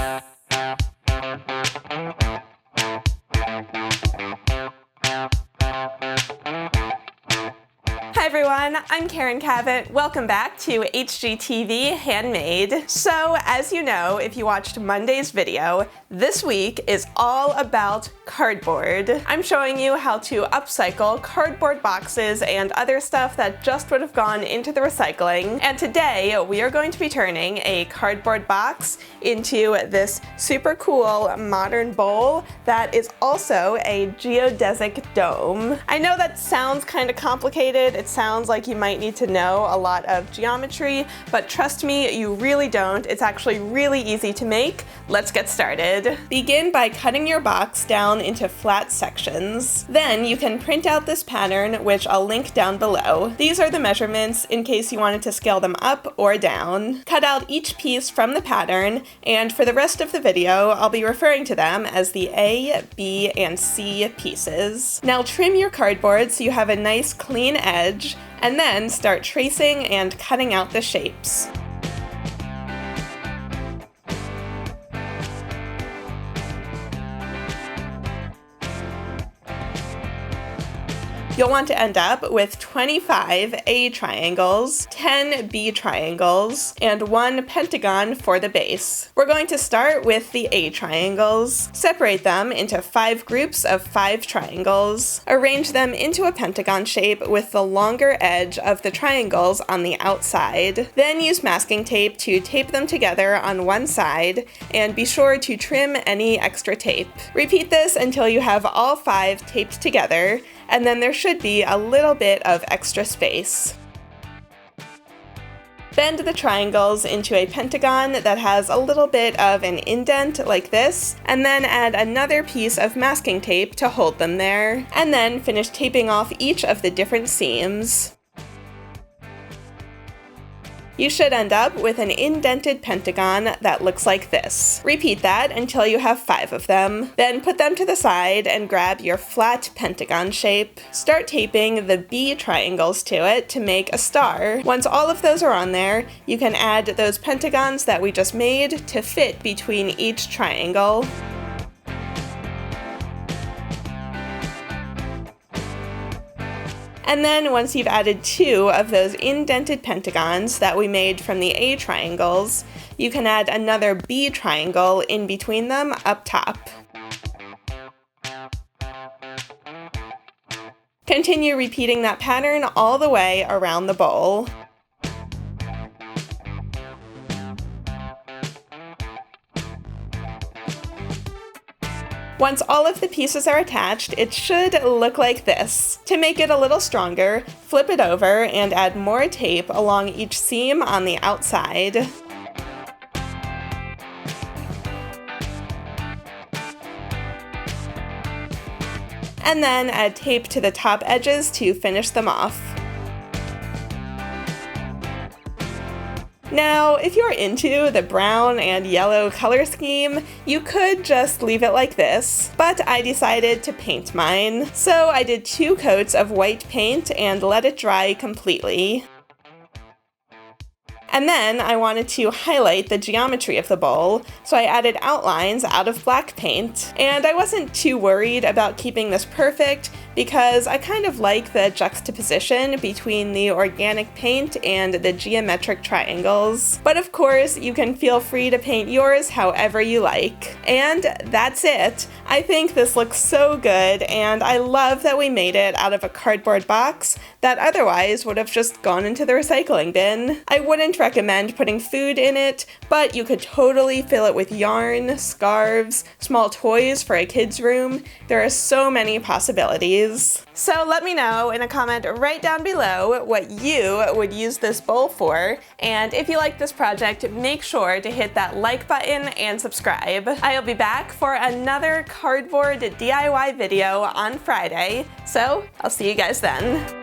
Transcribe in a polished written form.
Hi everyone, I'm Karen Cabot. Welcome back to HGTV Handmade. So, as you know, if you watched Monday's video, this week is all about cardboard. I'm showing you how to upcycle cardboard boxes and other stuff that just would have gone into the recycling. And today we are going to be turning a cardboard box into this super cool modern bowl that is also a geodesic dome. I know that sounds kind of complicated. It sounds like you might need to know a lot of geometry, but trust me, you really don't. It's actually really easy to make. Let's get started. Begin by cutting your box down into flat sections. Then you can print out this pattern, which I'll link down below. These are the measurements in case you wanted to scale them up or down. Cut out each piece from the pattern, and for the rest of the video, I'll be referring to them as the A, B, and C pieces. Now trim your cardboard so you have a nice clean edge, and then start tracing and cutting out the shapes. You'll want to end up with 25 A triangles, 10 B triangles, and 1 pentagon for the base. We're going to start with the A triangles. Separate them into 5 groups of 5 triangles. Arrange them into a pentagon shape with the longer edge of the triangles on the outside. Then use masking tape to tape them together on one side, and be sure to trim any extra tape. Repeat this until you have all 5 taped together, and then there should be a little bit of extra space. Bend the triangles into a pentagon that has a little bit of an indent like this, and then add another piece of masking tape to hold them there, and then finish taping off each of the different seams. You should end up with an indented pentagon that looks like this. Repeat that until you have 5 of them. Then put them to the side and grab your flat pentagon shape. Start taping the B triangles to it to make a star. Once all of those are on there, you can add those pentagons that we just made to fit between each triangle. And then once you've added 2 of those indented pentagons that we made from the A triangles, you can add another B triangle in between them up top. Continue repeating that pattern all the way around the bowl. Once all of the pieces are attached, it should look like this. To make it a little stronger, flip it over and add more tape along each seam on the outside. And then add tape to the top edges to finish them off. Now, if you're into the brown and yellow color scheme, you could just leave it like this, but I decided to paint mine. So I did 2 coats of white paint and let it dry completely. And then I wanted to highlight the geometry of the bowl, so I added outlines out of black paint. And I wasn't too worried about keeping this perfect because I kind of like the juxtaposition between the organic paint and the geometric triangles. But of course, you can feel free to paint yours however you like. And that's it. I think this looks so good, and I love that we made it out of a cardboard box that otherwise would have just gone into the recycling bin. I wouldn't recommend putting food in it, but you could totally fill it with yarn, scarves, small toys for a kid's room. There are so many possibilities. So let me know in a comment right down below what you would use this bowl for, and if you like this project, make sure to hit that like button and subscribe. I'll be back for another cardboard DIY video on Friday, so I'll see you guys then.